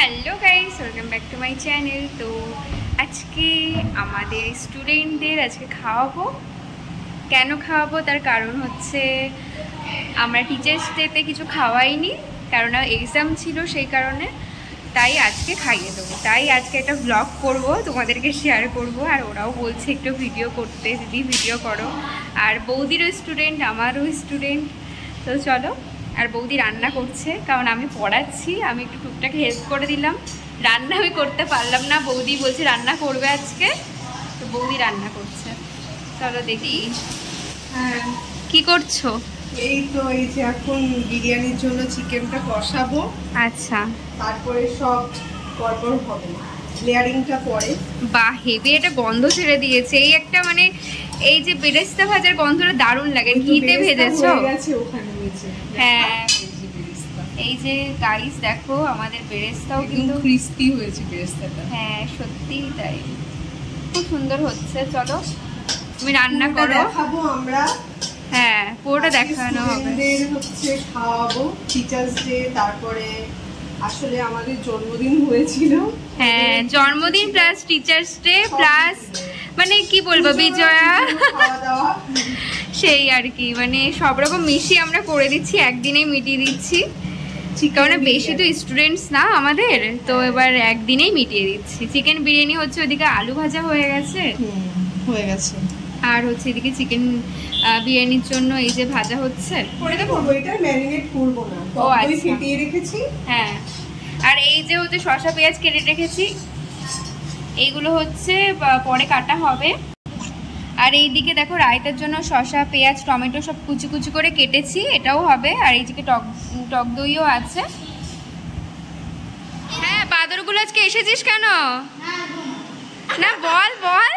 Hello guys, welcome back to my channel. তো আজকে আমাদের স্টুডেন্টদের আজকে খাওয়াবো। কেন খাওয়াবো তার কারণ হচ্ছে আমরা টিচার্স ডেতে কিছু খাওয়াইনি, কারণ এক্সাম ছিল, সেই কারণে তাই আজকে খাইয়ে দেবো। তাই আজকে একটা ব্লগ করব, তোমাদেরকে শেয়ার করব। আর ওরাও বলছে একটু ভিডিও করতে, দিদি ভিডিও করো। আর বৌদিরও স্টুডেন্ট, আমারও স্টুডেন্ট। তো চলো। আর বৌদি রান্না করছে, কারণ আমি পড়াচ্ছি, আমি একটু টুকটাক হেল্প করে দিলাম। রান্না আমি করতে পারলাম না, বৌদি বলছে রান্না করবে আজকে, তো বৌদি রান্না করছে। চলো দেখি। হ্যাঁ, কি করছো? এই তো এই যে এখন বিরিয়ানির জন্য চিকেনটা কষাবো। আচ্ছা, তারপরে সব পরপর হবে, লেয়ারিংটা পরে। বাহ, হেভি একটা গন্ধ ছেড়ে দিয়েছে। এই একটা মানে এই যে বেরেস্তা ভাজার গন্ধটা দারুণ লাগে। ঘিতে ভেজেছো? হয়ে গেছে ওখানে নিচে। হ্যাঁ, এই যে গাইস দেখো, আমাদের বেরেস্তাও কিন্তু ক্রিস্পি হয়েছে বেরেস্তাটা। হ্যাঁ, সত্যিই তাই, খুব সুন্দর হচ্ছে। চলো তুমি রান্না করো, দেখাবো আমরা। হ্যাঁ, পুরোটা দেখানো হবে। হচ্ছে খাওয়াবো টিচার্স ডে, তারপরে আসলে আমাদের জন্মদিন হয়েছিল। হ্যাঁ, জন্মদিন প্লাস টিচার্স ডে প্লাস মানে কি বলবো, বিজয়া, সেই আর কি, মানে সব রকম মিশিয়ে আমরা করে দিচ্ছি, একদিনেই মিটিয়ে দিচ্ছি। কারণ বেশি তো স্টুডেন্টস না আমাদের, তো এবার একদিনেই মিটিয়ে দিচ্ছি। চিকেন বিরিয়ানি হচ্ছে, ওদিকে আলু ভাজা হয়ে গেছে, আর হচ্ছে এদিকে চিকেন বিরিয়ানির জন্য এই যে ভাজা হচ্ছে। করে দেবো, এটা ম্যারিনেট করব না, তো আমি ফেটিয়ে রেখেছি। হ্যাঁ, আর এই যে হচ্ছে শসা পেঁয়াজ কেটে রেখেছি, এইগুলো হচ্ছে পরে কাটা হবে। আর এইদিকে দেখো রায়তার জন্য শসা পেঁয়াজ টমেটো সব কুচি কুচি করে কেটেছি, এটাও হবে। আর এইদিকে টক দইও আছে। হ্যাঁ, বাদরগুলো আজকে এসেছিস কেন? না বল বল।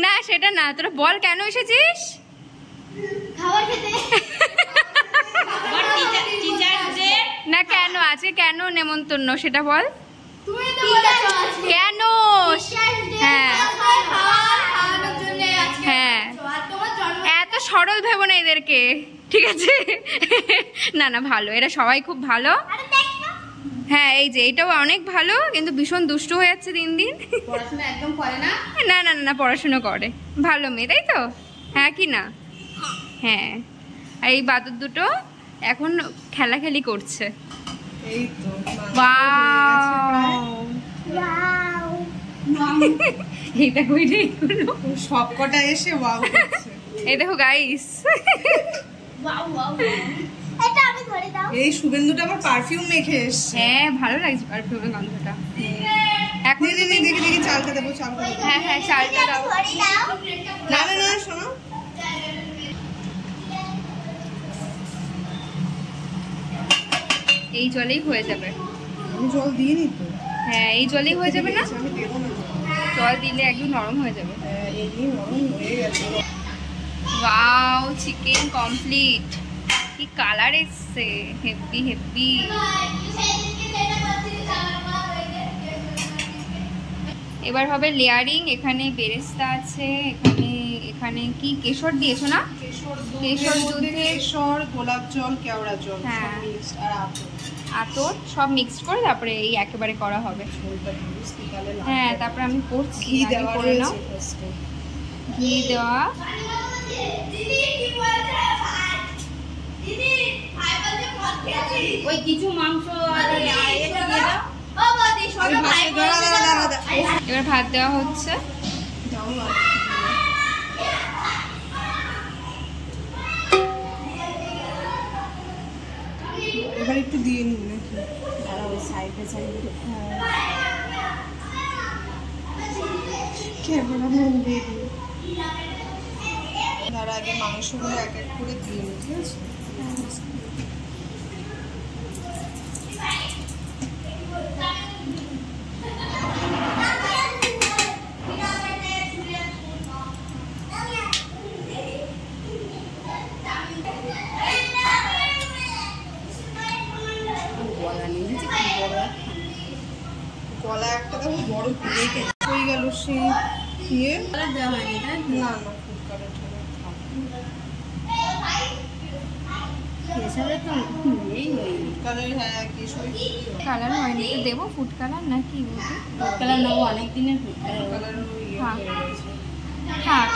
না সেটা না, তোরা বল কেন এসেছিস? না কেন আজকে, কেন নেমন্তন্ন সেটা বল। কেন? হ্যাঁ হ্যাঁ, এত সরল ভেবো না এদেরকে, ঠিক আছে? না না, ভালো, এরা সবাই খুব ভালো। হ্যাঁ, এই যে এটাও অনেক ভালো, কিন্তু ভীষণ দুষ্টু হয়ে যাচ্ছে দিন দিন। পড়াশোনা একদম করে না। না না না, পড়াশুনো করে, ভালো মেয়ে, তাই তো? হ্যাঁ কি না? হ্যাঁ, আর এই বাদর দুটো এখন খেলাখেলি করছে। এই তো এই দেখো, সব কটা এসে ওয়াও করছে। এই দেখো গাইস, এই শুভেন্দুটা আবার পারফিউম মেখে এসছে। হ্যাঁ, ভালো লাগছে পারফিউমের গন্ধটা। এখন দেখি দেখি দেখি, চালটা দেবো, চালটা দেবো। হ্যাঁ হ্যাঁ, চালটা দাও। না না না, শোনো, এই জলেই হয়ে যাবে। আমি জল দিয়ে নি তো। হ্যাঁ, এই জলেই হয়ে যাবে না? আমি দেবো না জল দিলে একদম নরম হয়ে যাবে। হ্যাঁ, এই নরম হয়ে গেছে। Wow, chicken complete. কি কালার এসছে, হেভি হেভি। এবার হবে লেয়ারিং। এখানে বেরেস্তা আছে, এখানে কি কেশর দিয়েছো না? কেশর দুধে কেশর, গোলাপ জল, কেওড়া জল, হ্যাঁ, আর আতর সব মিক্সড করে তারপরে এই একেবারে করা হবে। হ্যাঁ, তারপরে আমি করছি, ঘি দেওয়া করে নাও। ঘি দেওয়া, ওই কিছু মাংস এবার ভাত দেওয়া হচ্ছে। এবার একটু দিয়ে নিন নাকি? সাইডে সাইডে ক্যামেরাম্যান দিয়ে দিন। তার আগে মাংসগুলো এক এক করে দিয়ে নিন, ঠিক আছে? গলা একটা দেখো বড় প্লেটে হয়ে গেল সেই ইয়ে। দেওয়া হয়নি, তাই না না, ফুড কালার এসবে তো এই হয়নি। কালার হ্যাঁ কেশরী কালার হয়নি তো দেবো ফুড কালার নাকি ফুড কালার নেবো, অনেক দিনের ফুড কালার। কালারও হ্যাঁ। হয়ে গেছে। থাক।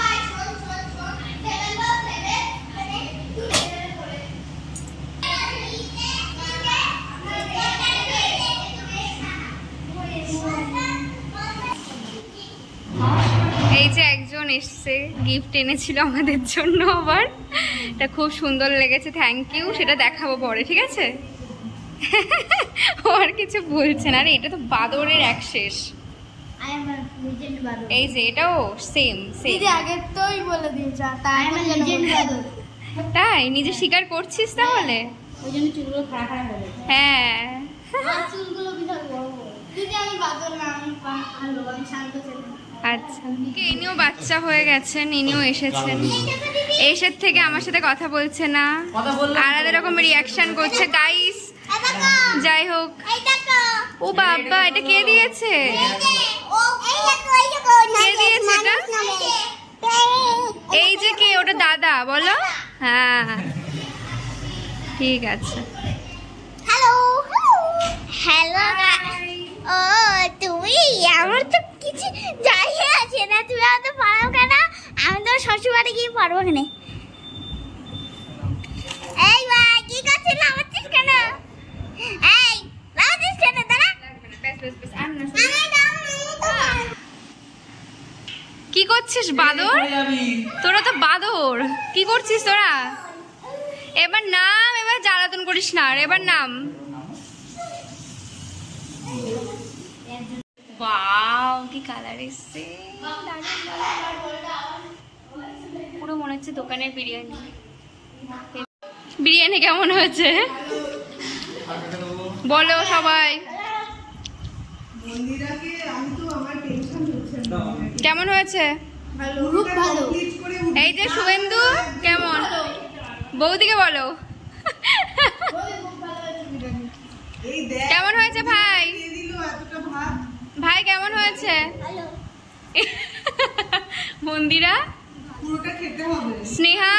এই যে একজন এসছে গিফট এনেছিল আমাদের জন্য, আবার এটা খুব সুন্দর লেগেছে, থ্যাংক ইউ। সেটা দেখাবো পরে, ঠিক আছে? ও আর কিছু বলছে না। আরে এটা তো বাদরের এক শেষ। এই যে এটাও সেম সেম। দিদি আগের তোই বলে দিয়েছ তাই নিজে স্বীকার করছিস তাহলে? ওই জন্য চুলগুলো খাড়া খাড়া হয়ে গেছে। হ্যাঁ। চুলগুলো বিশাল বড় বড়। দিদি আমি বাদর না, আমি ভালো, আমি শান্ত ছেলে। আচ্ছা, ইনিও বাচ্চা হয়ে গেছেন, ইনিও এসেছেন। এসের থেকে আমার সাথে কথা বলছে না, আলাদা রকম রিয়াকশন করছে গাইস। যাই হোক, ও বাবা এটা কে দিয়েছে? কে দিয়েছে এটা? এই যে কে? ওটা দাদা বলো। হ্যাঁ ঠিক আছে। Hello hello. ও তুমি, আমার তো কিছু যাই আছে না, তুমি আমাকে পারো কেন? আমি তো শ্বশুরবাড়ি গিয়ে পারবো কেন? এই ভাই কি করছিস? লাগাচ্ছিস কেন? এই লাগাচ্ছিস কেন? দাঁড়া। কি করছিস বাদর? তোরা তো বাদর, কি করছিস তোরা? এবার নাম, এবার জ্বালাতন করিস না, আর এবার নাম। ওয়াও কি কালার এসছে, পুরো মনে হচ্ছে দোকানের বিরিয়ানি। বিরিয়ানি কেমন হয়েছে বলো সবাই? মন্দিরাকে আমি তো আমার টেনশন হচ্ছে না। কেমন হয়েছে? খুব ভালো। কমপ্লিট করে এই যে শুভেন্দু কেমন? বৌদিকে বলো। এই দেখ কেমন হয়েছে ভাই? দিয়ে দিল এতটা ভাত। ভাই কেমন হয়েছে? মন্দিরা, পুরোটা খেতে হবে। স্নেহা,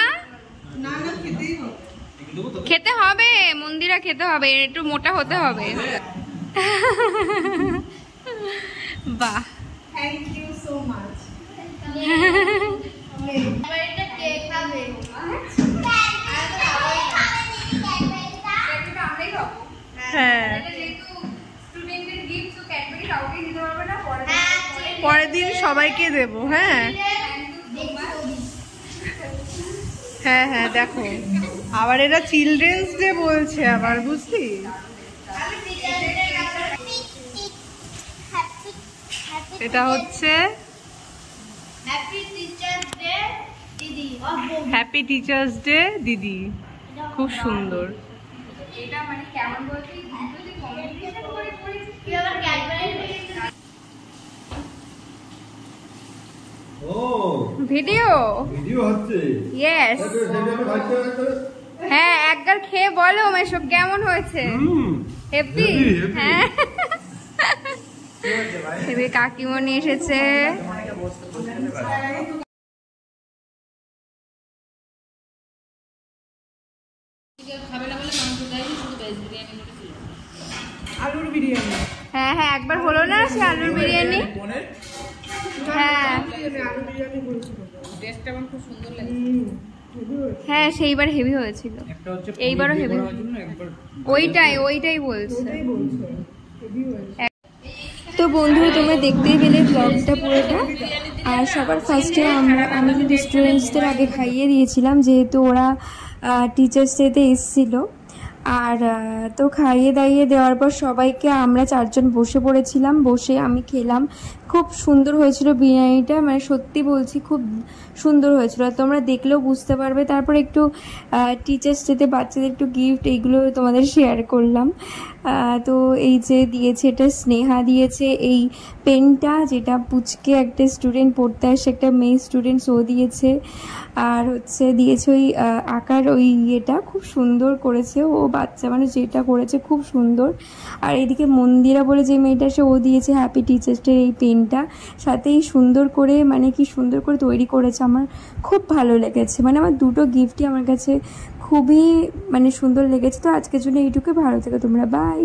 না না খেতেই হবে। খেতে হবে। মন্দিরা খেতে হবে, একটু মোটা হতে হবে। বাহ, থ্যাংক ইউ সো মাচ। এবার এটা কে খাবে? হ্যাঁ পরের দিন সবাইকে দেব। হ্যাঁ হ্যাঁ হ্যাঁ দেখো, আবার এরা চিলড্রেন্স ডে বলছে আবার, বুঝলি? এটা হচ্ছে হ্যাপি টিচার্স ডে দিদি। হ্যাপি টিচার্স ডে দিদি, খুব সুন্দর। এটা মানে কেমন বলতে কম্পিটিশন করে করেছি। তুই আবার ক্যাডবেরি ভিডিও ভিডিও হচ্ছে ইয়েস। হ্যাঁ একবার খেয়ে বলো মেশো কেমন হয়েছে। হেপি? হ্যাঁ হেপি। কাকিমণি এসেছে। আলুর বিরিয়ানি। হ্যাঁ হ্যাঁ একবার হলো না সে আলুর বিরিয়ানি? হ্যাঁ আলুর বিরিয়ানি বলছিল। হ্যাঁ সেইবার হেভি হয়েছিল, এইবারও হেভি। ওইটাই বলছে। তো বন্ধু তোমরা দেখতেই পেলে ব্লগটা পুরোটা। আর সবার ফার্স্টে আমি কিন্তু স্টুডেন্টসদের আগে খাইয়ে দিয়েছিলাম, যেহেতু ওরা টিচার্স ডেতে এসেছিলো। আর তো খাইয়ে দাইয়ে দেওয়ার পর সবাইকে আমরা চারজন বসে পড়েছিলাম, বসে আমি খেলাম। খুব সুন্দর হয়েছিল বিরিয়ানিটা, মানে সত্যি বলছি খুব সুন্দর হয়েছিল, তোমরা দেখলেও বুঝতে পারবে। তারপর একটু টিচার্স ডেতে বাচ্চাদের একটু গিফট এইগুলো তোমাদের শেয়ার করলাম। তো এই যে দিয়েছে, এটা স্নেহা দিয়েছে। এই পেনটা যেটা পুচকে একটা স্টুডেন্ট পড়তে আসে, একটা মেয়ে স্টুডেন্ট, ও দিয়েছে। আর হচ্ছে দিয়েছে ওই আঁকার ওই ইয়েটা, খুব সুন্দর করেছে ও, বাচ্চা মানুষ যেটা করেছে খুব সুন্দর। আর এদিকে মন্দিরা বলে যে মেয়েটা, সে ও দিয়েছে হ্যাপি টিচার্স ডে এই পেনটা, সাথেই সুন্দর করে মানে কি সুন্দর করে তৈরি করেছে, আমার খুব ভালো লেগেছে। মানে আমার দুটো গিফটই আমার কাছে খুবই মানে সুন্দর লেগেছে। তো আজকের জন্য এইটুকু, ভালো থেকে তোমরা, বাই।